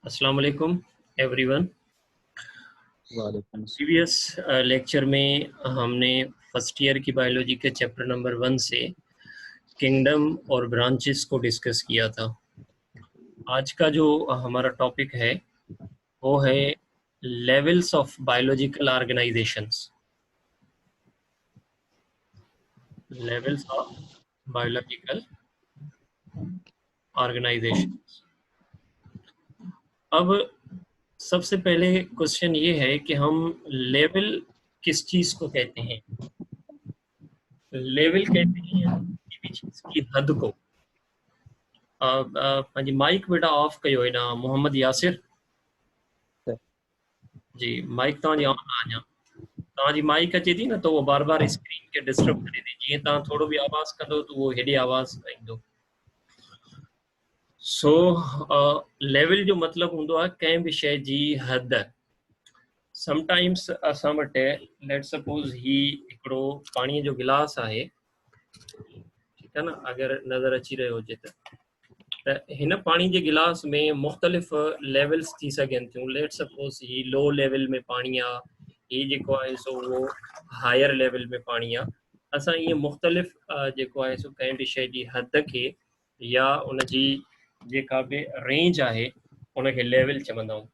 अस्सलाम वालेकुम एवरीवन। वालेकुम। प्रीवियस लेक्चर में हमने फर्स्ट ईयर की बायोलॉजी के चैप्टर नंबर 1 से किंगडम और ब्रांचेस को डिस्कस किया था। आज का जो हमारा टॉपिक है वो है levels of biological organisations. Levels of biological organisations. अब सबसे पहले क्वेश्चन ये है कि हम लेवल किस चीज को कहते हैं। लेवल कहते हैं हम किसी भी चीज की हद को। हाँ जी, माइक बेटा ऑफ कयो है ना मोहम्मद यासिर जी। माइक तव्हांजी ऑन आहियां, तव्हांजी माइक अचे थी न तो वो बार बार स्क्रीन के डिस्टर्ब करे थी। जीअं तव्हां थोड़ो भी आवाज़ कंदो तो वो हेॾे आवाज़ ईंदो। सो लेवल जो मतलब हूंदो आहे कंहिं बि शइ जी हद। समटाइम्स असां वटि लेट सपोज ही हिकिड़ो पाणीअ जो गिलास आहे, ठीकु आहे न, अगरि नज़र अची रहियो हुजे त हिन पाणी जे गिलास में मुख़्तलिफ़ लेवल्स थी सघनि थियूं। लेट सपोज ही लो लेवल में पाणी आहे, ही जेको आहे सो उहो हायर लेवल में पाणी आहे। असां ईअं मुख़्तलिफ़ जेको आहे सो कंहिं बि शइ जी हद खे या उनजी जेका बि रेंज आहे उनखे लेवल चवंदा आहियूं।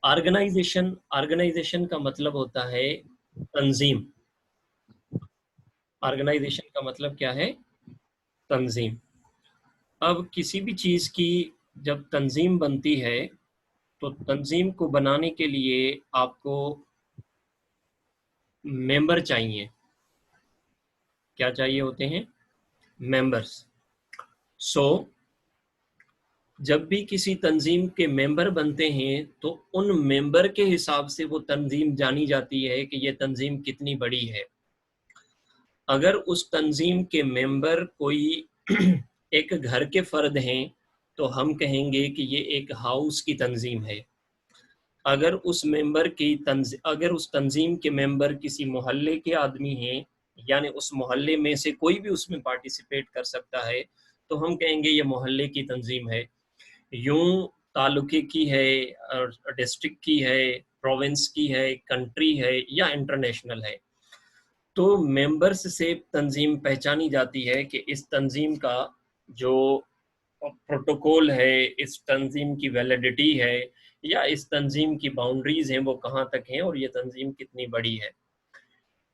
ऑर्गेनाइजेशन का मतलब होता है तंजीम। ऑर्गेनाइजेशन का मतलब क्या है? तंजीम। अब किसी भी चीज़ की जब तंजीम बनती है तो तंजीम को बनाने के लिए आपको मेंबर चाहिए। क्या चाहिए होते हैं? मेंबर्स। सो जब भी किसी तंजीम के मेंबर बनते हैं तो उन मेंबर के हिसाब से वो तंजीम जानी जाती है कि ये तंजीम कितनी बड़ी है। अगर उस तंजीम के मेंबर कोई एक घर के फर्द हैं तो हम कहेंगे कि ये एक हाउस की तंजीम है। अगर उस तंजीम के मेंबर किसी मोहल्ले के आदमी हैं, यानी उस मोहल्ले में से कोई भी उसमें पार्टिसिपेट कर सकता है, तो हम कहेंगे ये मोहल्ले की तंजीम है। यूं तालुके की है, डिस्ट्रिक्ट की है, प्रोविंस की है, कंट्री है या इंटरनेशनल है। तो मेंबर्स से तंजीम पहचानी जाती है कि इस तंजीम का जो प्रोटोकॉल है, इस तंजीम की वैलिडिटी है या इस तंजीम की बाउंड्रीज हैं वो कहाँ तक हैं और ये तंजीम कितनी बड़ी है।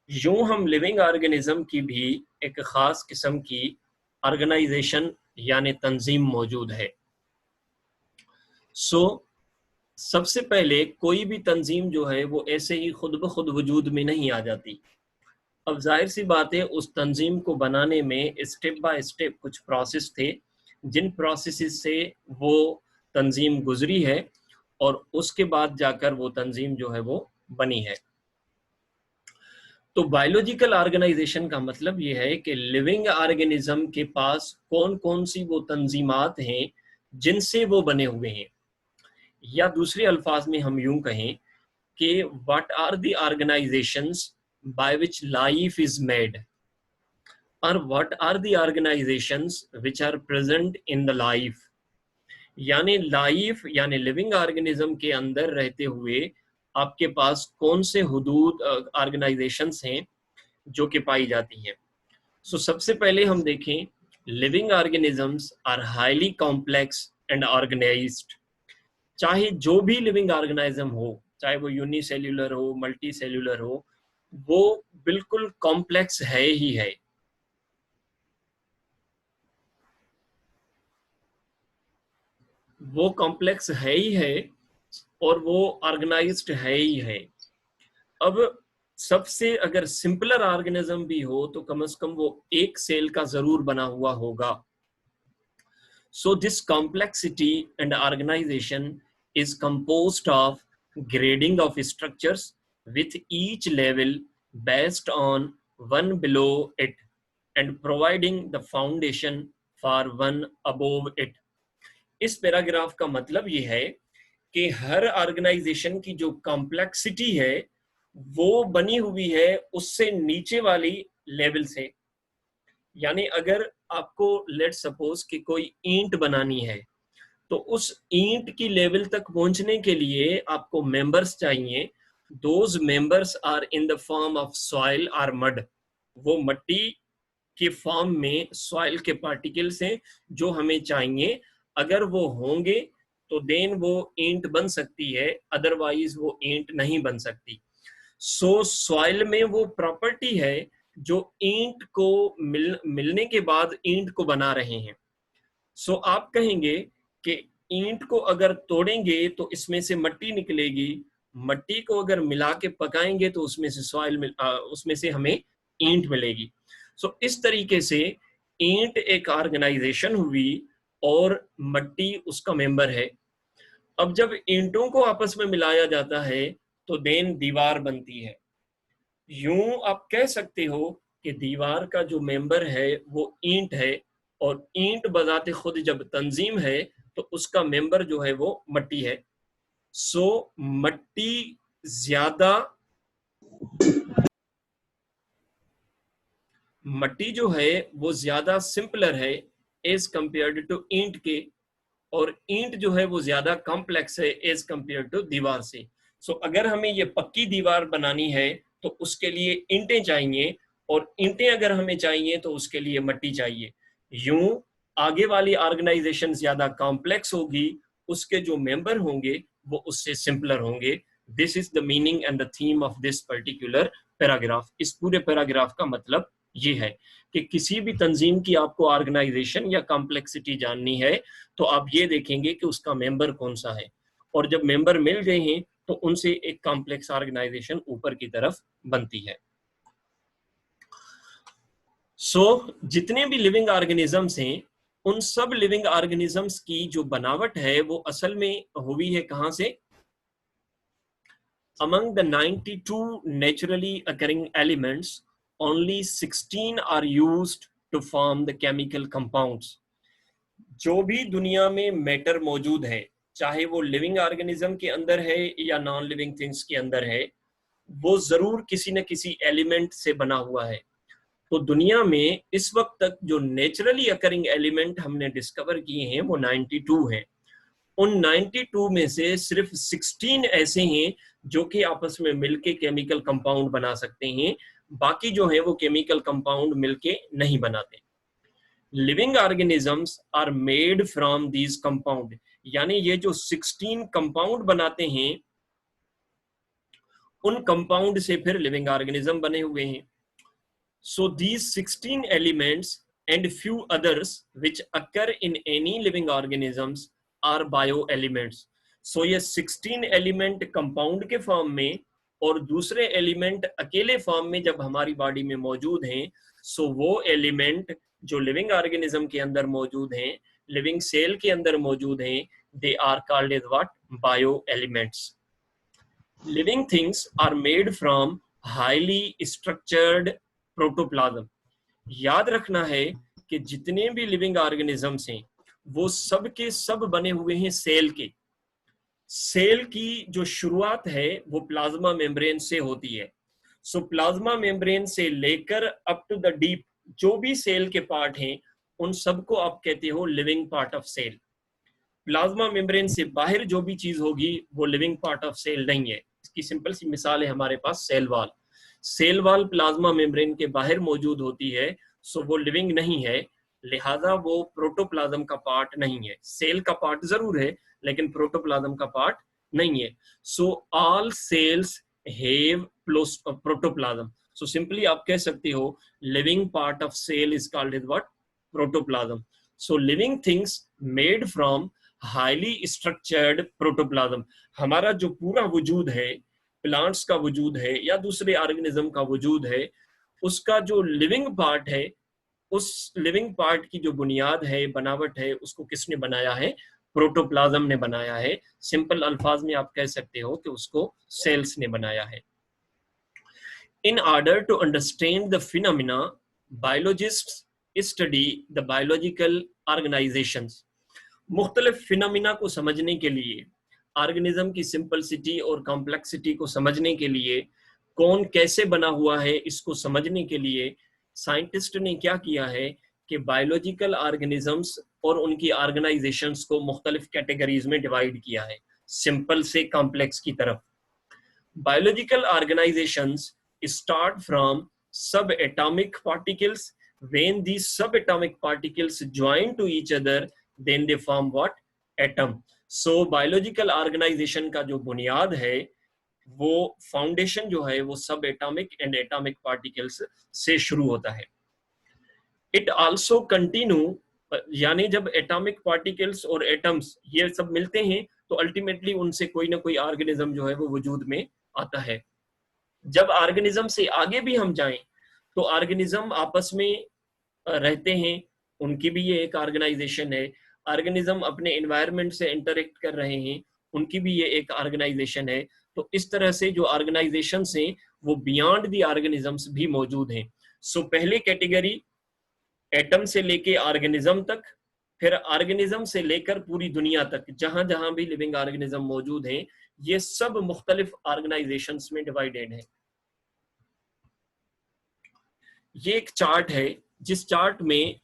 यूं हम लिविंग ऑर्गेनिज्म की भी एक ख़ास किस्म की ऑर्गेनाइजेशन यानी तंजीम मौजूद है। सो सबसे पहले कोई भी तंजीम जो है वो ऐसे ही खुद ब खुद वजूद में नहीं आ जाती। अब जाहिर सी बात है उस तंजीम को बनाने में स्टेप बाय स्टेप कुछ प्रोसेस थे, जिन प्रोसेस से वो तंजीम गुजरी है और उसके बाद जाकर वो तंजीम जो है वो बनी है। तो बायोलॉजिकल ऑर्गेनाइजेशन का मतलब ये है कि लिविंग ऑर्गेनिज्म के पास कौन कौन सी वो तंजीमात हैं जिनसे वो बने हुए हैं, या दूसरे अल्फाज में हम यूं कहें कि what are the organisations by which life is made, or what are the organizations which are present in the life। यानी लाइफ यानी लिविंग ऑर्गेनिज्म के अंदर रहते हुए आपके पास कौन से हुदूद ऑर्गेनाइजेशंस हैं जो कि पाई जाती हैं। सो सबसे पहले हम देखें, living organisms are highly complex and organised. चाहे जो भी लिविंग ऑर्गेनिज्म हो, चाहे वो यूनिसेल्यूलर हो, मल्टी सेल्यूलर हो, वो बिल्कुल कॉम्प्लेक्स है ही है। वो कॉम्प्लेक्स है ही है और वो ऑर्गेनाइज्ड है ही है। अब सबसे अगर सिंपलर ऑर्गेनिज्म भी हो तो कम से कम वो एक सेल का जरूर बना हुआ होगा। So this complexity and organisation is composed of grading of structures with each level based on one below it and providing the foundation for one above it। इस पैराग्राफ का मतलब ये है कि हर ऑर्गेनाइजेशन की जो कॉम्प्लेक्सिटी है वो बनी हुई है उससे नीचे वाली लेवल से। यानी अगर आपको लेट सपोज कि कोई ईंट बनानी है तो उस ईंट की लेवल तक पहुंचने के लिए आपको मेंबर्स चाहिए। Those members are in the form of soil or mud, वो मट्टी के फॉर्म में सॉइल के पार्टिकल्स हैं जो हमें चाहिए। अगर वो होंगे तो देन वो ईंट बन सकती है, अदरवाइज वो ईंट नहीं बन सकती। सो सॉइल में वो प्रॉपर्टी है जो ईंट को मिलने के बाद ईंट को बना रहे हैं। सो आप कहेंगे कि ईंट को अगर तोड़ेंगे तो इसमें से मट्टी निकलेगी, मट्टी को अगर मिला के पकाएंगे तो उसमें से उसमें से हमें ईंट मिलेगी। सो इस तरीके से ईंट एक ऑर्गेनाइजेशन हुई और मट्टी उसका मेंबर है। अब जब ईंटों को आपस में मिलाया जाता है तो देन दीवार बनती है। यूं आप कह सकते हो कि दीवार का जो मेंबर है वो ईंट है, और ईंट बजाते खुद जब तंजीम है तो उसका मेंबर जो है वो मट्टी है। सो मट्टी ज्यादा मट्टी जो है वो ज्यादा सिंपलर है एज कंपेयर्ड टू ईंट के, और ईंट जो है वो ज्यादा कॉम्प्लेक्स है एज कंपेयर टू दीवार से। सो अगर हमें ये पक्की दीवार बनानी है तो उसके लिए ईंटें चाहिए, और ईंटें अगर हमें चाहिए तो उसके लिए मट्टी चाहिए। यूं आगे वाली ऑर्गेनाइजेशन ज्यादा कॉम्प्लेक्स होगी, उसके जो मेंबर होंगे वो उससे सिंपलर होंगे। This is the meaning and the theme of this particular paragraph. इस पूरे पैराग्राफ का मतलब ये है कि किसी भी तंजीम की आपको ऑर्गेनाइजेशन या कॉम्प्लेक्सिटी जाननी है तो आप ये देखेंगे कि उसका मेंबर कौन सा है, और जब मेंबर मिल गए हैं तो उनसे एक कॉम्प्लेक्स ऑर्गेनाइजेशन ऊपर की तरफ बनती है। जितने भी लिविंग ऑर्गेनिजम्स हैं, उन सब लिविंग ऑर्गेनिजम्स की जो बनावट है वो असल में हुई है कहां से? Among the 92 naturally occurring elements, only 16 are used to form the chemical compounds. जो भी दुनिया में मैटर मौजूद है, चाहे वो लिविंग ऑर्गेनिज्म के अंदर है या नॉन लिविंग थिंग्स के अंदर है, वो जरूर किसी न किसी एलिमेंट से बना हुआ है। तो दुनिया में इस वक्त तक जो नेचुरली अकरिंग एलिमेंट हमने डिस्कवर किए हैं वो 92 हैं। उन 92 में से सिर्फ 16 ऐसे हैं जो कि आपस में मिलके केमिकल कंपाउंड बना सकते हैं, बाकी जो है वो केमिकल कंपाउंड मिलके नहीं बनाते। Living organisms are made from these compound, यानी ये जो 16 कंपाउंड बनाते हैं उन कंपाउंड से फिर लिविंग ऑर्गेनिज्म बने हुए हैं। So these 16 elements and few others which occur in any living organisms are bio elements. So ये 16 एलिमेंट कंपाउंड के फॉर्म में और दूसरे एलिमेंट अकेले फॉर्म में जब हमारी बॉडी में मौजूद हैं, सो वो एलिमेंट जो लिविंग ऑर्गेनिज्म के अंदर मौजूद हैं, लिविंग सेल के अंदर मौजूद हैं, they are called as what? Bio elements. Living things are made from highly structured protoplasm. याद रखना है कि जितने भी लिविंग ऑर्गेनिजम्स हैं वो सब के सब बने हुए हैं सेल के। सेल की जो शुरुआत है वो प्लाज्मा मेम्ब्रेन से होती है। सो प्लाज्मा मेम्ब्रेन से लेकर अप टू द डीप जो भी सेल के पार्ट हैं उन सबको आप कहते हो living part of cell. Plasma membrane से बाहर जो भी चीज होगी वो लिविंग पार्ट ऑफ सेल नहीं है। इसकी सिंपल सी मिसाल है हमारे पास cell wall. Cell wall plasma membrane के बाहर मौजूद होती है, सो वो लिविंग नहीं है, लिहाजा वो प्रोटोप्लाज्म का पार्ट नहीं है। सेल का पार्ट जरूर है लेकिन प्रोटोप्लाज्म का पार्ट नहीं है। So all cells have protoplasm. So simply आप कह सकते हो living part of cell is called is what? Protoplasm. So living things made from highly structured protoplasm. हमारा जो पूरा वजूद है, प्लांट्स का वजूद है या दूसरे ऑर्गेनिज्म का वजूद है, उसका जो लिविंग पार्ट है, उस लिविंग पार्ट की जो बुनियाद है, बनावट है, उसको किसने बनाया है? प्रोटोप्लाज्म ने बनाया है। सिंपल अल्फाज में आप कह सकते हो कि उसको सेल्स ने बनाया है। In order to understand the phenomena, biologists study the biological organizations. मुख्तलिफ फिनोमिना को समझने के लिए, ऑर्गेनिज्म की सिंपलिसिटी और कॉम्प्लेक्सिटी को समझने के लिए, कौन कैसे बना हुआ है इसको समझने के लिए साइंटिस्ट ने क्या किया है कि बायोलॉजिकल ऑर्गेनिजम्स और उनकी ऑर्गेनाइजेशंस को मुख्तलिफ कैटेगरीज में डिवाइड किया है, सिंपल से कॉम्प्लेक्स की तरफ। Biological organizations start from subatomic particles. When these subatomic particles join to each other, then they form what? Atom. So biological organization का जो बुनियाद है, वो फाउंडेशन जो है वो सब एटॉमिक एंड एटॉमिक पार्टिकल्स से शुरू होता है। इट आल्सो कंटिन्यू, यानी जब एटॉमिक पार्टिकल्स और एटम्स ये सब मिलते हैं तो अल्टीमेटली उनसे कोई ना कोई ऑर्गेनिज्म जो है वो वजूद में आता है। जब ऑर्गेनिज्म से आगे भी हम जाएं तो ऑर्गेनिज्म आपस में रहते हैं, उनकी भी ये एक ऑर्गेनाइजेशन है। ऑर्गेनिज्म अपने एनवायरनमेंट से इंटरेक्ट कर रहे हैं, उनकी भी ये एक ऑर्गेनाइजेशन है। तो इस तरह से जो ऑर्गेनाइजेशंस हैं वो बियॉन्ड दी ऑर्गेनिजम्स भी मौजूद हैं। सो पहले कैटेगरी एटम से लेके ऑर्गेनिज्म तक, फिर ऑर्गेनिज्म से लेकर पूरी दुनिया तक जहां जहां भी लिविंग ऑर्गेनिज्म मौजूद हैं, ये सब मुख्तलिफ ऑर्गेनाइजेशंस में डिवाइडेड है। ये एक चार्ट है, जिस चार्ट में,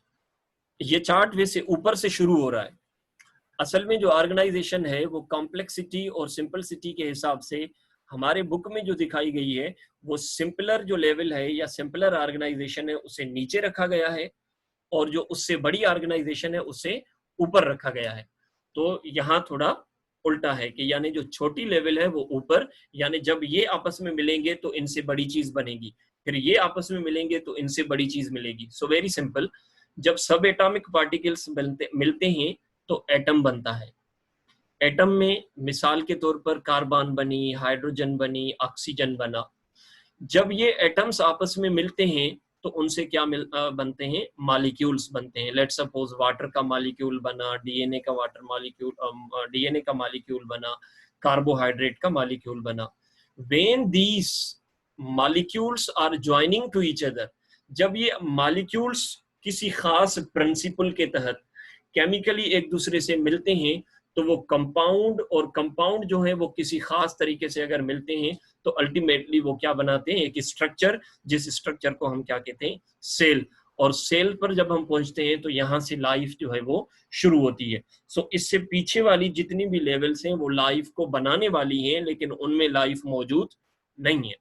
ये चार्ट वैसे ऊपर से शुरू हो रहा है। असल में जो ऑर्गेनाइजेशन है वो कॉम्प्लेक्सिटी और सिंपलिसिटी के हिसाब से हमारे बुक में जो दिखाई गई है वो सिंपलर जो लेवल है या सिंपलर ऑर्गेनाइजेशन है उसे नीचे रखा गया है, और जो उससे बड़ी ऑर्गेनाइजेशन है उसे ऊपर रखा गया है। तो यहाँ थोड़ा उल्टा है कि यानी जो छोटी लेवल है वो ऊपर, यानी जब ये आपस में मिलेंगे तो इनसे बड़ी चीज बनेगी, फिर ये आपस में मिलेंगे तो इनसे बड़ी चीज मिलेगी। सो वेरी सिंपल, जब सब एटॉमिक पार्टिकल्स मिलते हैं तो एटम बनता है। एटम में मिसाल के तौर पर कार्बन बनी, हाइड्रोजन बनी, ऑक्सीजन बना। जब ये एटम्स आपस में मिलते हैं तो उनसे क्या बनते हैं? मॉलिक्यूल्स बनते हैं। लेट्स सपोज वाटर का मॉलिक्यूल बना, डीएनए का वाटर मॉलिक्यूल, डीएनए का मॉलिक्यूल बना, कार्बोहाइड्रेट का मॉलिक्यूल बना। When these molecules are joining to each other, जब ये मॉलिक्यूल्स किसी खास प्रिंसिपल के तहत केमिकली एक दूसरे से मिलते हैं तो वो कंपाउंड, और कंपाउंड जो है वो किसी खास तरीके से अगर मिलते हैं तो अल्टीमेटली वो क्या बनाते हैं? एक स्ट्रक्चर, जिस स्ट्रक्चर को हम क्या कहते हैं? सेल। और सेल पर जब हम पहुंचते हैं तो यहाँ से लाइफ जो है वो शुरू होती है। सो इससे पीछे वाली जितनी भी लेवल्स हैं वो लाइफ को बनाने वाली हैं, लेकिन उनमें लाइफ मौजूद नहीं है।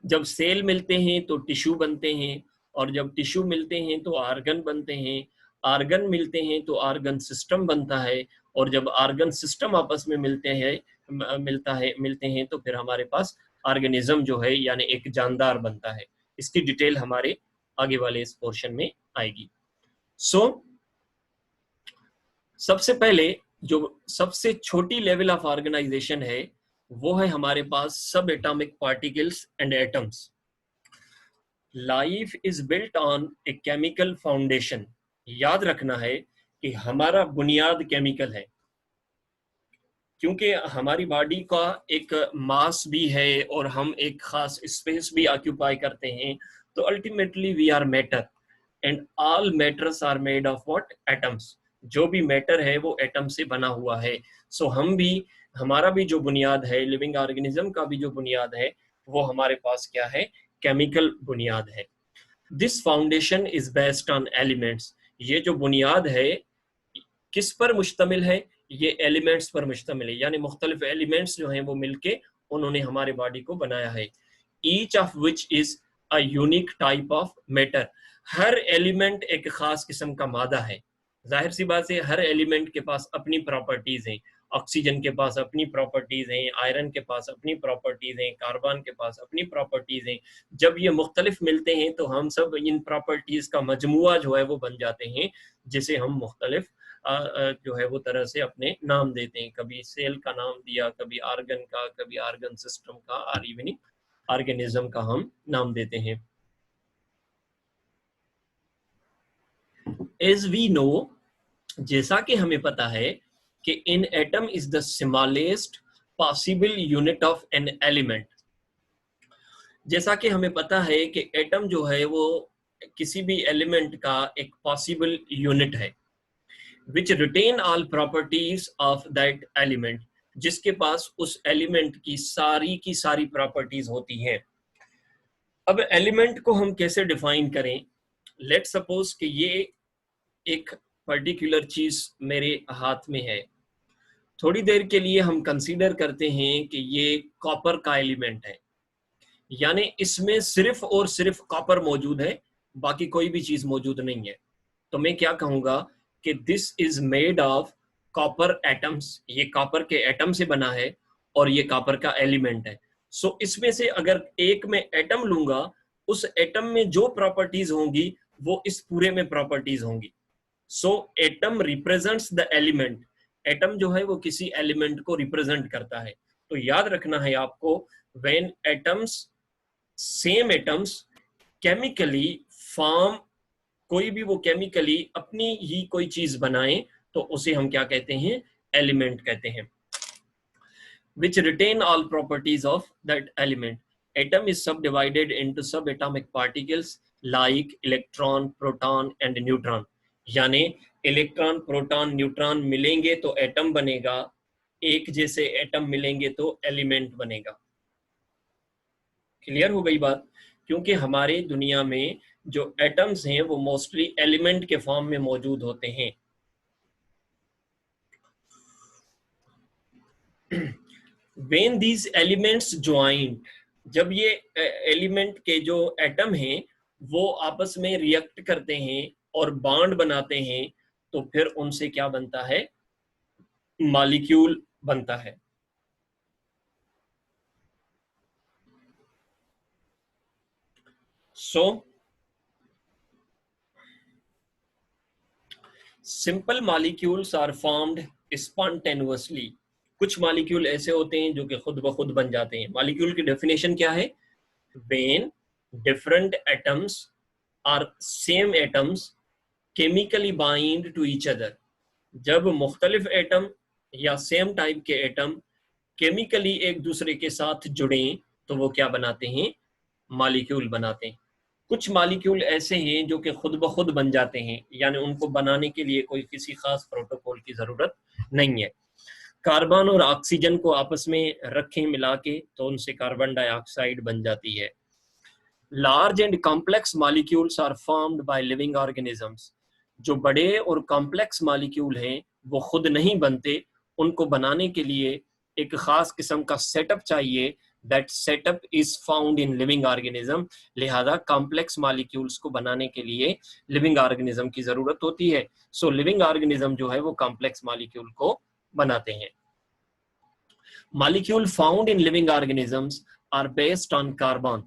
जब सेल मिलते हैं तो टिश्यू बनते हैं, और जब टिश्यू मिलते हैं तो आर्गन बनते हैं, आर्गन मिलते हैं तो आर्गन सिस्टम बनता है, और जब आर्गन सिस्टम आपस में मिलते हैं तो फिर हमारे पास ऑर्गेनिज्म जो है यानी एक जानदार बनता है। इसकी डिटेल हमारे आगे वाले इस पोर्शन में आएगी। सबसे पहले जो सबसे छोटी लेवल ऑफ ऑर्गेनाइजेशन है वो है हमारे पास सब atomic particles and atoms. Life is built on a chemical foundation. याद रखना है कि हमारा बुनियाद केमिकल है, क्योंकि हमारी बॉडी का एक मास भी है और हम एक खास स्पेस भी ऑक्यूपाई करते हैं। तो ultimately we are matter, and all matters are made of what? Atoms. जो भी मैटर है वो एटम से बना हुआ है। सो हम भी, हमारा भी जो बुनियाद है, लिविंग ऑर्गेनिज्म का भी जो बुनियाद है वो हमारे पास क्या है? केमिकल बुनियाद है। This foundation is based on elements. ये जो बुनियाद है किस पर मुश्तमिल है? ये एलिमेंट्स पर मुश्तमिल है, यानी मुख्तलिफ एलिमेंट्स जो हैं वो मिलके उन्होंने हमारे बॉडी को बनाया है। Each of which is a unique type of matter. Her element एक खास किस्म का मादा है। जाहिर सी बात है, हर एलिमेंट के पास अपनी प्रॉपर्टीज हैं। ऑक्सीजन के पास अपनी प्रॉपर्टीज हैं, आयरन के पास अपनी प्रॉपर्टीज हैं, कार्बन के पास अपनी प्रॉपर्टीज हैं। जब ये मुख्तलिफ मिलते हैं तो हम सब इन प्रॉपर्टीज का मजमुआ जो है वो बन जाते हैं, जिसे हम मुख्तलिफ जो है वो तरह से अपने नाम देते हैं। कभी सेल का नाम दिया, कभी आर्गन का, कभी आर्गन सिस्टम का, और इवन ऑर्गेनिज्म का हम नाम देते हैं। एज वी नो, जैसा कि हमें पता है कि an atom is the smallest possible unit of an element. जैसा कि हमें पता है कि एटम जो है वो किसी भी एलिमेंट का एक पॉसिबल यूनिट है, which retain all properties of that element, जिसके पास उस एलिमेंट की सारी प्रॉपर्टीज होती हैं। अब एलिमेंट को हम कैसे डिफाइन करें? लेट सपोज कि ये एक पर्टिकुलर चीज मेरे हाथ में है, थोड़ी देर के लिए हम कंसीडर करते हैं कि ये कॉपर का एलिमेंट है, यानी इसमें सिर्फ और सिर्फ कॉपर मौजूद है, बाकी कोई भी चीज मौजूद नहीं है। तो मैं क्या कहूंगा कि this is made of copper atoms, ये कॉपर के एटम से बना है और ये कॉपर का एलिमेंट है। सो इसमें से अगर एक में एटम लूंगा, उस एटम में जो प्रॉपर्टीज होंगी वो इस पूरे में प्रॉपर्टीज होंगी। So atom represents the element, atom जो है वो किसी एलिमेंट को रिप्रेजेंट करता है। तो याद रखना है आपको, when atoms, same atoms chemically form, कोई भी वो केमिकली अपनी ही कोई चीज बनाए तो उसे हम क्या कहते हैं, एलिमेंट कहते हैं। which retain all properties of that element. Atom is subdivided into subatomic particles like electron, proton and neutron. यानी इलेक्ट्रॉन, प्रोटॉन, न्यूट्रॉन मिलेंगे तो एटम बनेगा, एक जैसे एटम मिलेंगे तो एलिमेंट बनेगा। क्लियर हो गई बात? क्योंकि हमारे दुनिया में जो एटम्स हैं वो मोस्टली एलिमेंट के फॉर्म में मौजूद होते हैं। When these elements join, जब ये एलिमेंट के जो एटम हैं वो आपस में रिएक्ट करते हैं और बॉन्ड बनाते हैं, तो फिर उनसे क्या बनता है, मॉलिक्यूल बनता है। So simple molecules are formed spontaneously. कुछ मॉलिक्यूल ऐसे होते हैं जो कि खुद ब खुद बन जाते हैं। मॉलिक्यूल की डेफिनेशन क्या है? When different atoms or same atoms chemically bind to each other, जब मुख्तलिफ एटम या सेम टाइप के एटम केमिकली एक दूसरे के साथ जुड़े तो वो क्या बनाते हैं, मॉलिक्यूल बनाते हैं। कुछ मॉलिक्यूल ऐसे हैं जो कि खुद ब खुद बन जाते हैं, यानी उनको बनाने के लिए कोई किसी खास प्रोटोकॉल की जरूरत नहीं है। कार्बन और ऑक्सीजन को आपस में रखें मिला के तो उनसे कार्बन डाइऑक्साइड बन जाती है। Large and complex molecules are formed by living organisms. जो बड़े और कॉम्प्लेक्स मॉलिक्यूल हैं वो खुद नहीं बनते, उनको बनाने के लिए एक खास किस्म का सेटअप चाहिए। That setup is found in living organism. लिहाजा कॉम्प्लेक्स मॉलिक्यूल्स को बनाने के लिए लिविंग ऑर्गेनिज्म की जरूरत होती है। सो लिविंग ऑर्गेनिज्म जो है वो कॉम्प्लेक्स मॉलिक्यूल को बनाते हैं। Molecule found in living organisms are based on carbon.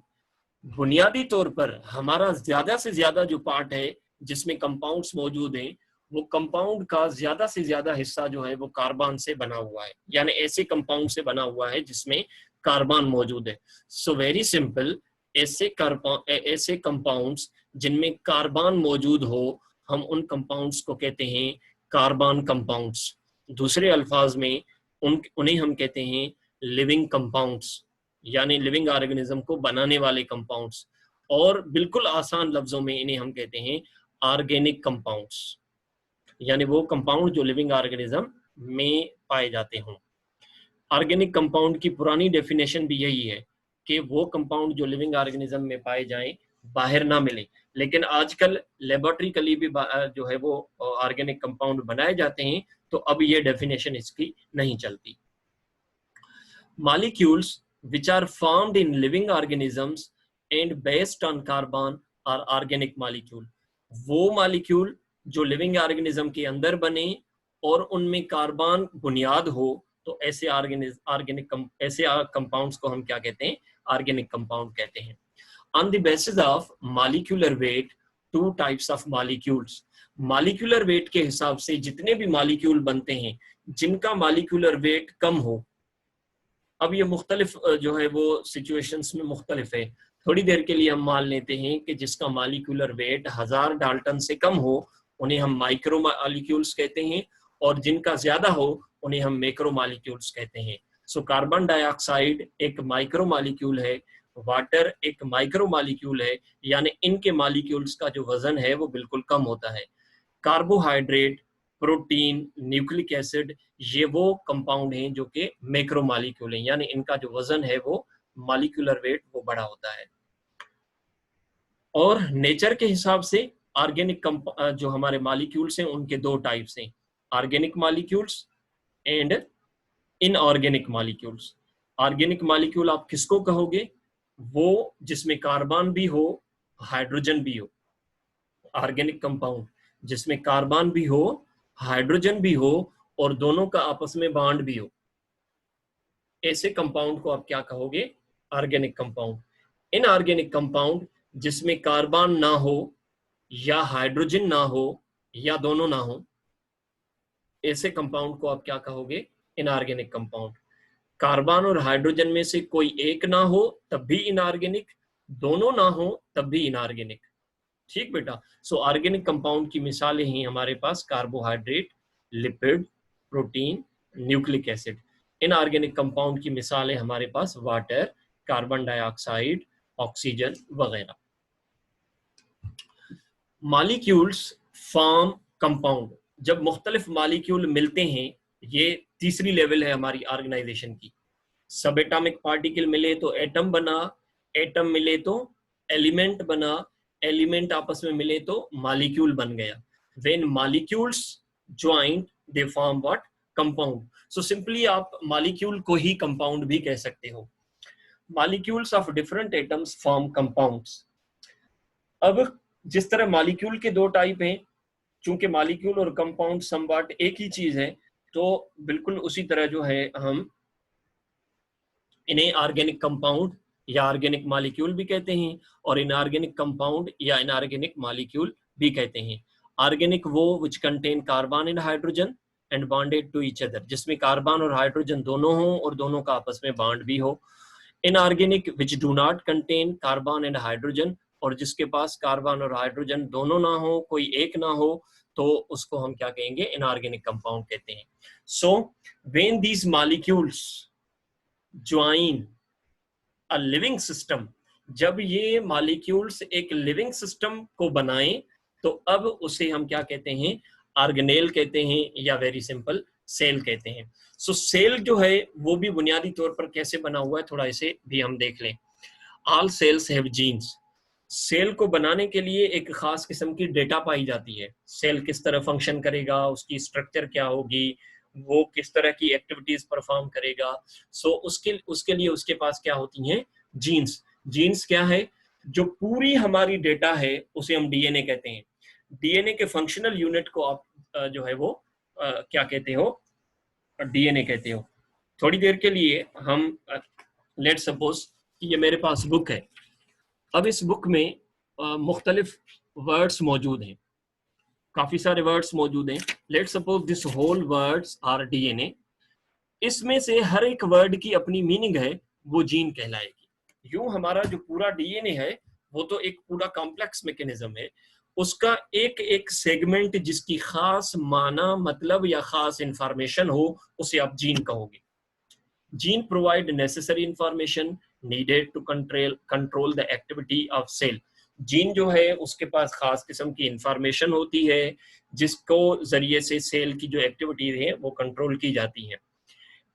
बुनियादी तौर पर हमारा ज्यादा से ज्यादा जो पार्ट है जिसमें कंपाउंड्स मौजूद हैं, वो कंपाउंड का ज्यादा से ज्यादा हिस्सा जो है वो कार्बन से बना हुआ है, यानी ऐसे कंपाउंड से बना हुआ है जिसमें कार्बन मौजूद है। सो वेरी सिंपल, ऐसे कंपाउंड्स जिनमें कार्बन मौजूद हो, हम उन कंपाउंड्स को कहते हैं कार्बन कंपाउंड्स। दूसरे अल्फाज में उन्हें हम कहते हैं लिविंग कंपाउंड्स, यानी लिविंग ऑर्गेनिज्म को बनाने वाले कंपाउंड्स। और बिल्कुल आसान लफ्जों में इन्हें हम कहते हैं ऑर्गेनिक कंपाउंड्स, यानी वो कंपाउंड जो लिविंग ऑर्गेनिज्म में पाए जाते हों। ऑर्गेनिक कंपाउंड की पुरानी डेफिनेशन भी यही है कि वो कंपाउंड जो लिविंग ऑर्गेनिज्म में पाए जाएं, बाहर ना मिले। लेकिन आजकल लेबोरेटरिकली भी जो है वो ऑर्गेनिक कंपाउंड बनाए जाते हैं, तो अब ये डेफिनेशन इसकी नहीं चलती। Molecules which are formed in living organisms and based on carbon are organic molecule। वो मॉलिक्यूल जो लिविंग ऑर्गेनिज्म के अंदर बने और उनमें कार्बन बुनियाद हो, तो ऐसे ऐसे कंपाउंड्स को हम क्या कहते हैं, ऑर्गेनिक कंपाउंड कहते हैं। On the basis of molecular weight, two types of molecules. Molecular weight के हिसाब से जितने भी मॉलिक्यूल बनते हैं जिनका मॉलिक्यूलर वेट कम हो, अब ये मुख्तलिफ जो है वो सिचुएशंस में मुख्तलिफ है। थोड़ी देर के लिए हम मान लेते हैं कि जिसका मॉलिक्यूलर वेट 1000 डाल्टन से कम हो उन्हें हम माइक्रो मॉलिक्यूल्स कहते हैं, और जिनका ज्यादा हो उन्हें हम मैक्रो मॉलिक्यूल्स कहते हैं। सो कार्बन डाइऑक्साइड एक माइक्रो मॉलिक्यूल है, वाटर एक माइक्रो मॉलिक्यूल है, यानी इनके मॉलिक्यूल्स का जो वजन है वो बिल्कुल कम होता है। कार्बोहाइड्रेट, प्रोटीन, न्यूक्लिक एसिड, ये वो कंपाउंड हैं जो कि मैक्रो मॉलिक्यूल हैं, यानी इनका जो वजन है वो मॉलिक्यूलर वेट वो बड़ा होता है। और नेचर के हिसाब से ऑर्गेनिक जो हमारे मॉलिक्यूल्स हैं उनके दो टाइप्स हैं, organic molecules and inorganic molecules. Organic molecule आप किसको कहोगे? वो जिसमें कार्बन भी हो, हाइड्रोजन भी हो। ऑर्गेनिक कंपाउंड जिसमें कार्बन भी हो, हाइड्रोजन भी हो और दोनों का आपस में बॉन्ड भी हो, ऐसे कंपाउंड को आप क्या कहोगे? Organic compound. इनऑर्गेनिक कंपाउंड जिसमें कार्बन ना हो या हाइड्रोजन ना हो या दोनों ना हो, ऐसे कंपाउंड को आप क्या कहोगे? Inorganic compound. कार्बन और हाइड्रोजन में से कोई एक ना हो तब भी इनऑर्गेनिक, दोनों ना हो तब भी इनऑर्गेनिक। ठीक बेटा। सो ऑर्गेनिक कंपाउंड की मिसालें हैं हमारे पास carbohydrate, lipid, protein, nucleic acid. Inorganic compound की मिसालें हमारे पास वाटर, कार्बन डाइऑक्साइड, ऑक्सीजन वगैरह। Molecules form compound. जब मुख्तलिफ मॉलिक्यूल मिलते हैं, ये तीसरी लेवल है हमारी ऑर्गेनाइजेशन की। सब एटॉमिक पार्टिकल मिले तो एटम बना, एटम मिले तो एलिमेंट बना, एलिमेंट आपस में मिले तो मॉलिक्यूल बन गया। When molecules join they form what? Compound. So simply आप मॉलिक्यूल को ही कंपाउंड भी कह सकते हो। Molecules of different atoms form compounds. अब जिस तरह मॉलिक्यूल के दो टाइप हैं, चूंकि मॉलिक्यूल और कंपाउंड समवाट एक ही चीज है, तो बिल्कुल उसी तरह जो है हम इन्हें ऑर्गेनिक कंपाउंड या ऑर्गेनिक मॉलिक्यूल भी कहते हैं और इनऑर्गेनिक कंपाउंड या इनऑर्गेनिक मॉलिक्यूल भी कहते हैं। ऑर्गेनिक वो which contain carbon and hydrogen and bonded to each other, जिसमें कार्बन और हाइड्रोजन दोनों हो और दोनों का आपस में बॉन्ड भी हो। Inorganic which do not contain carbon and hydrogen, और जिसके पास कार्बन और हाइड्रोजन दोनों ना हो, कोई एक ना हो, तो उसको हम क्या कहेंगे? इनऑर्गेनिक कंपाउंड कहते हैं। So when these molecules join a living system, जब ये मॉलिक्यूल्स एक लिविंग सिस्टम को बनाएं, तो अब उसे हम क्या कहते हैं? ऑर्गेनेल कहते हैं, या वेरी सिंपल सेल कहते हैं। सो सेल जो है वो भी बुनियादी तौर पर कैसे बना हुआ है, थोड़ा इसे भी हम देख लें। All cells have genes. Cell को बनाने के लिए एक खास किस्म की डेटा पाई जाती है। सेल किस तरह फंक्शन करेगा, उसकी स्ट्रक्चर क्या होगी, वो किस तरह की एक्टिविटीज परफॉर्म करेगा। सो उसके लिए उसके पास क्या होती हैं? जीन्स। जीन्स क्या है? जो पूरी हमारी डेटा है उसे हम डीएनए कहते हैं। डीएनए के फंक्शनल यूनिट को आप जो है वो क्या कहते हो? डीएनए कहते हो। थोड़ी देर के लिए हम लेट सपोज कि ये मेरे पास बुक है। अब इस बुक में मुख्तलिफ वर्ड्स मौजूद हैं, काफी सारे वर्ड्स मौजूद हैं। Let suppose this whole words are DNA. इसमें से हर एक वर्ड की अपनी मीनिंग है, वो जीन कहलाएगी। यूं हमारा जो पूरा डीएनए है वो तो एक पूरा कॉम्प्लेक्स मैकेनिज्म है, उसका एक एक सेगमेंट जिसकी खास माना, मतलब या खास इंफॉर्मेशन हो, उसे आप जीन कहोगे। Gene provide necessary information needed to control the activity of cell. Gene जो है उसके पास खास किस्म की इंफॉर्मेशन होती है जिसको जरिए से सेल की जो एक्टिविटी है वो कंट्रोल की जाती है।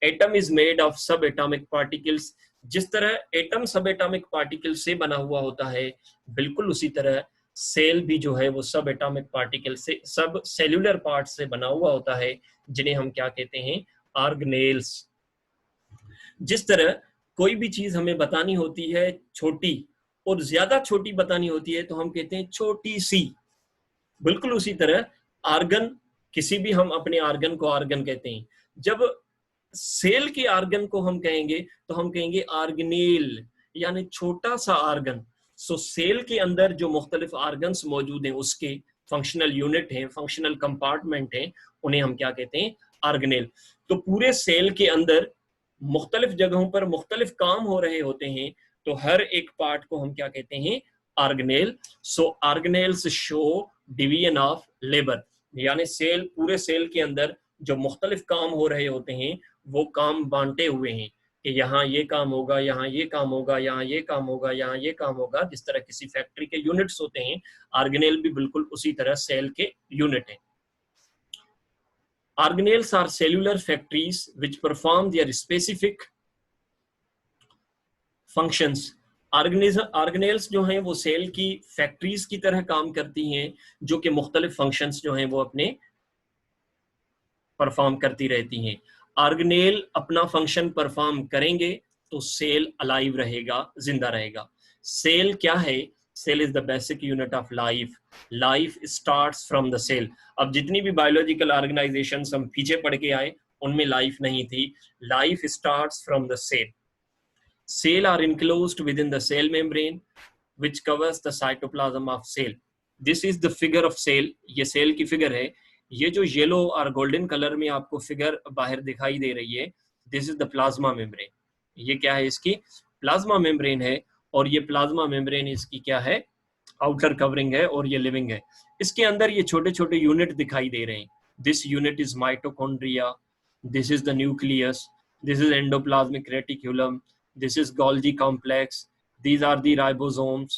एटम इज मेड ऑफ सब एटॉमिक पार्टिकल्स। जिस तरह एटम सब एटॉमिक पार्टिकल से बना हुआ होता है, बिल्कुल उसी तरह सेल भी जो है वो सब एटॉमिक पार्टिकल से, सब सेल्यूलर पार्ट से बना हुआ होता है, जिन्हें हम क्या कहते हैं? ऑर्गेनेल्स। जिस तरह कोई भी चीज हमें बतानी होती है छोटी, और ज्यादा छोटी बतानी होती है तो हम कहते हैं छोटी सी, बिल्कुल उसी तरह आर्गन, किसी भी हम अपने आर्गन को आर्गन कहते हैं। जब सेल के आर्गन को हम कहेंगे तो हम कहेंगे आर्गेनेल, यानी छोटा सा आर्गन। सो सेल के अंदर जो मुख्तलिफ आर्गन्स मौजूद हैं उसके फंक्शनल यूनिट हैं, फंक्शनल कंपार्टमेंट हैं, उन्हें हम क्या कहते हैं? आर्गेनेल। तो पूरे सेल के अंदर मुख्तलिफ जगहों पर मुख्तलिफ काम हो रहे होते हैं, तो हर एक पार्ट को हम क्या कहते हैं? Organelle. So organelles show division of labour, यानी सेल, पूरे सेल के अंदर जो मुख्तलिफ काम हो रहे होते हैं वो काम बांटे हुए हैं कि यहाँ ये काम होगा, यहाँ ये काम होगा, यहाँ ये काम होगा, यहाँ ये काम होगा। जिस तरह किसी फैक्ट्री के यूनिट्स होते हैं, ऑर्गेनेल भी बिल्कुल उसी तरह सेल के यूनिट हैं। Organelles are cellular factories which perform their specific functions. Organelles जो हैं वो सेल की फैक्ट्रीज की तरह काम करती हैं, जो कि मुख्तलिफ फंक्शंस जो हैं वो अपने परफॉर्म करती रहती हैं। ऑर्गेनेल अपना फंक्शन परफॉर्म करेंगे तो सेल अलाइव रहेगा, जिंदा रहेगा। सेल क्या है? Cell is the basic unit of life. Life starts from the cell. अब जितनी भी बायोलॉजिकल ऑर्गेनाइजेशन हम पीछे पढ़ के आए उनमें लाइफ नहीं थी। Life starts from the cell. Cell are enclosed within the cell membrane which covers the cytoplasm of cell. This is the figure of cell. ये सेल की फिगर है। ये जो येलो और गोल्डन कलर में आपको फिगर बाहर दिखाई दे रही है, this is the plasma membrane. ये क्या है? इसकी प्लाज्मा मेम्ब्रेन है। और ये प्लाज्मा मेम्ब्रेन इसकी क्या है? आउटर कवरिंग है। और ये लिविंग है। इसके अंदर ये छोटे छोटे यूनिट दिखाई दे रहे हैं। This unit is mitochondria, this is the nucleus, this is endoplasmic reticulum, this is Golgi complex, these are the ribosomes,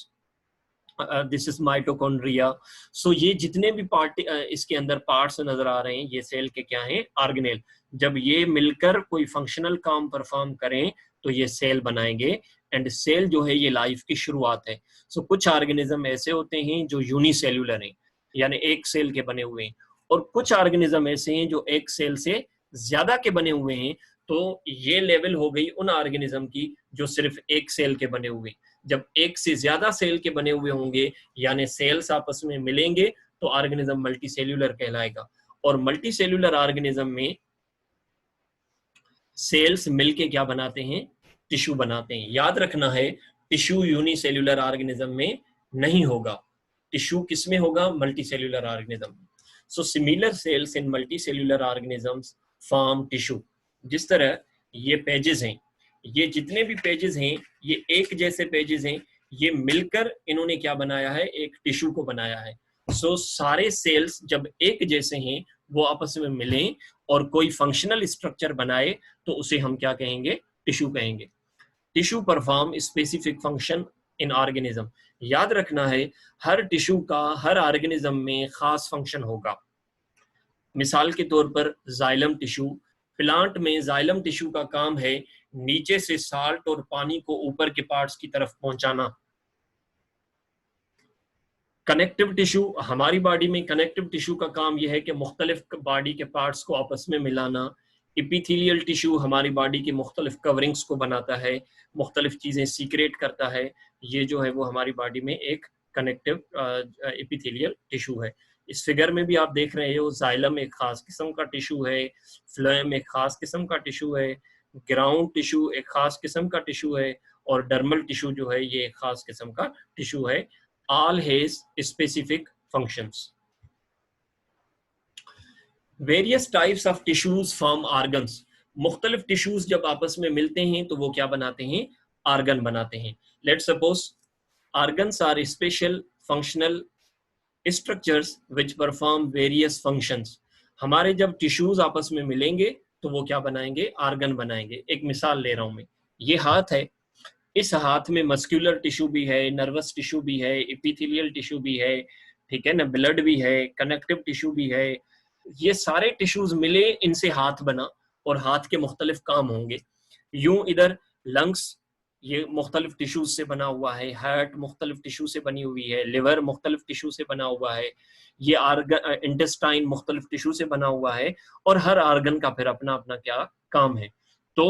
this is mitochondria. So ये जितने भी पार्ट इसके अंदर पार्ट्स नजर आ रहे हैं, ये सेल के क्या हैं? ऑर्गेनेल। जब ये मिलकर कोई फंक्शनल काम परफॉर्म करें तो ये सेल बनाएंगे। एंड सेल जो है ये लाइफ की शुरुआत है। सो कुछ ऑर्गेनिज्म ऐसे होते हैं जो यूनिसेल्युलर हैं, यानी एक सेल के बने हुए हैं, और कुछ ऑर्गेनिज्म ऐसे हैं जो एक सेल से ज्यादा के बने हुए हैं। तो ये लेवल हो गई उन ऑर्गेनिज्म की जो सिर्फ एक सेल के बने हुए। जब एक से ज्यादा सेल के बने हुए होंगे, यानी सेल्स आपस में मिलेंगे, तो ऑर्गेनिज्म मल्टी सेल्यूलर कहलाएगा। और मल्टी सेल्यूलर ऑर्गेनिज्म में सेल्स मिलके क्या बनाते हैं? टिश्यू बनाते हैं। याद रखना है, टिश्यू यूनिसेल्यूलर ऑर्गेनिज्म में नहीं होगा। टिश्यू किस में होगा? Multicellular organism. So similar cells in multicellular organisms form tissue. जिस तरह ये पेजेस हैं, ये जितने भी पेजेस हैं ये एक जैसे पेजेस हैं, ये मिलकर इन्होंने क्या बनाया है? एक टिश्यू को बनाया है। सो सारे सेल्स जब एक जैसे हैं, वो आपस में मिलें और कोई फंक्शनल स्ट्रक्चर बनाए तो उसे हम क्या कहेंगे? टिश्यू कहेंगे। Tissue perform specific function in organism. याद रखना है, हर टिश्यू का हर ऑर्गेनिज्म में खास फंक्शन होगा। मिसाल के तौर पर जाइलम टिश्यू, प्लांट में जाइलम टिश्यू का काम है नीचे से साल्ट और पानी को ऊपर के पार्ट्स की तरफ पहुंचाना। कनेक्टिव टिश्यू, हमारी बॉडी में कनेक्टिव टिश्यू का काम यह है कि मुख्तलिफ बॉडी के पार्ट्स को आपस में मिलाना। एपिथेलियल टिश्यू हमारी बॉडी की मुख्तलिफ कवरिंग्स को बनाता है, मुख्तलिफ चीज़ें सीक्रेट करता है। ये जो है वो हमारी बॉडी में एक कनेक्टिव एपिथेलियल टिश्यू है। इस फिगर में भी आप देख रहे हो, जाइलम एक खास किस्म का टिश्यू है, फ्लोएम एक खास किस्म का टिश्यू है, ग्राउंड टिश्यू एक खास किस्म का टिश्यू है, और डर्मल टिश्यू जो है ये एक खास किस्म का टिश्यू है। All has specific functions. Various types of tissues form organs. मुख्तलिफ टिश्यूज जब आपस में मिलते हैं तो वो क्या बनाते हैं? ऑर्गन बनाते हैं। Let's suppose organs are special functional structures which perform various functions. हमारे जब टिश्यूज आपस में मिलेंगे तो वो क्या बनाएंगे? ऑर्गन बनाएंगे। एक मिसाल ले रहा हूं मैं, ये हाथ है, इस हाथ में मस्कुलर टिश्यू भी है, नर्वस टिश्यू भी है, एपिथेलियल टिश्यू भी है, ठीक है ना, ब्लड भी है, कनेक्टिव टिश्यू भी है। ये सारे टिश्यूज मिले, इनसे हाथ बना, और हाथ के मुख्तलिफ काम होंगे। यूं इधर लंग्स ये मुख्तलिफ टिश्यूज से बना हुआ है, हार्ट मुख्तलिफ टिश्यू से बनी हुई है, लिवर मुख्तलिफ टिश्यू से बना हुआ है, ये आर्गन इंटेस्टाइन मुख्तलिफ टिश्यू से बना हुआ है, और हर आर्गन का फिर अपना अपना क्या काम है। तो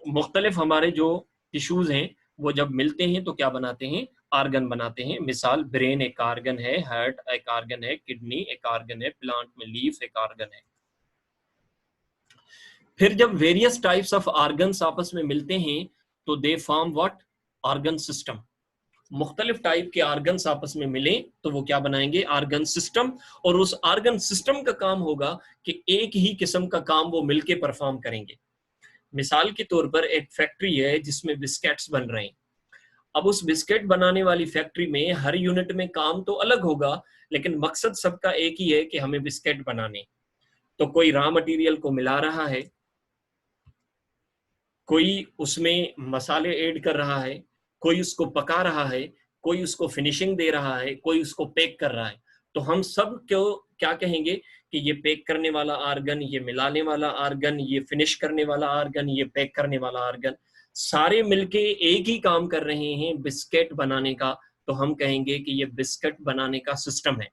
मुख्तलिफ हमारे जो टिश्यूज हैं वो जब मिलते हैं तो क्या बनाते हैं? ऑर्गन बनाते हैं। मिसाल, ब्रेन एक ऑर्गन है, हार्ट एक ऑर्गन है, किडनी एक ऑर्गन है, प्लांट में लीफ एक ऑर्गन है। फिर जब वेरियस टाइप्स ऑफ ऑर्गन्स आपस में मिलते हैं तो they form what? Organ system. मुख्तलिफ टाइप के ऑर्गन्स आपस में मिले तो वो क्या बनाएंगे? Organ system. और उस ऑर्गन सिस्टम का काम होगा कि एक ही किस्म का काम वो मिलके परफॉर्म करेंगे। मिसाल के तौर पर एक फैक्ट्री है जिसमें बिस्किट्स बन रहे हैं। अब उस बिस्किट बनाने वाली फैक्ट्री में हर यूनिट में काम तो अलग होगा, लेकिन मकसद सबका एक ही है कि हमें बिस्किट बनाने। तो कोई रॉ मटेरियल को मिला रहा है, कोई उसमें मसाले ऐड कर रहा है, कोई उसको पका रहा है, कोई उसको फिनिशिंग दे रहा है, कोई उसको पैक कर रहा है। तो हम सब क्यों क्या कहेंगे कि ये पैक करने वाला ऑर्गन, ये मिलाने वाला ऑर्गन, ये फिनिश करने वाला ऑर्गन, ये पैक करने वाला ऑर्गन। सारे मिलके एक ही काम कर रहे हैं बिस्किट बनाने का, तो हम कहेंगे कि ये बिस्किट बनाने का सिस्टम है।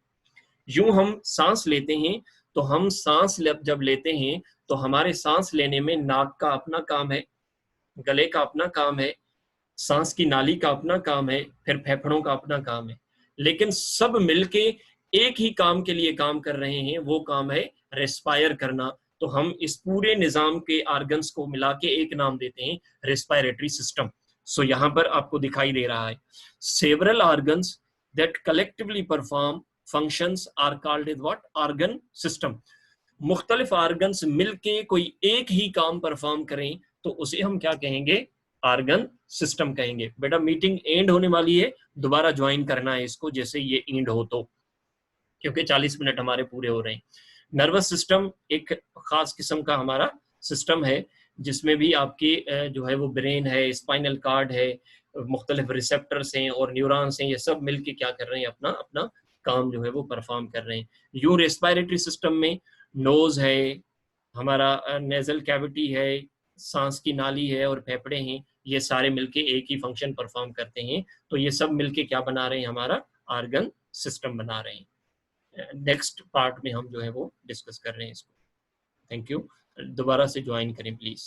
यूं हम सांस लेते हैं, तो हम सांस जब लेते हैं तो हमारे सांस लेने में नाक का अपना काम है, गले का अपना काम है, सांस की नाली का अपना काम है, फिर फेफड़ों का अपना काम है, लेकिन सब मिलके एक ही काम के लिए काम कर रहे हैं, वो काम है रेस्पायर करना। तो हम इस पूरे निजाम के आर्गन्स को मिला के एक नाम देते हैं, रेस्पायरेटरी सिस्टम। सो यहां पर आपको दिखाई दे रहा है several organs that collectively perform functions are called is what, organ system. मुख्तलिफ ऑर्गन्स मिलके कोई एक ही काम परफॉर्म करें तो उसे हम क्या कहेंगे, ऑर्गन सिस्टम कहेंगे। बेटा मीटिंग एंड होने वाली है, दोबारा ज्वाइन करना है इसको जैसे ये एंड हो, तो क्योंकि 40 मिनट हमारे पूरे हो रहे हैं। नर्वस सिस्टम एक खास किस्म का हमारा सिस्टम है, जिसमें भी आपकी जो है वो ब्रेन है, स्पाइनल कार्ड है, मुख्तलिफ रिसेप्टर्स हैं और न्यूरॉन्स हैं, ये सब मिलके क्या कर रहे हैं, अपना अपना काम जो है वो परफॉर्म कर रहे हैं। यूं रेस्पिरेटरी सिस्टम में नोज है, हमारा नेजल कैविटी है, सांस की नाली है और फेफड़े हैं, ये सारे मिलके एक ही फंक्शन परफॉर्म करते हैं। तो ये सब मिलके क्या बना रहे हैं, हमारा ऑर्गन सिस्टम बना रहे हैं। नेक्स्ट पार्ट में हम जो है वो डिस्कस कर रहे हैं इसको। Thank you. दोबारा से ज्वाइन करें प्लीज।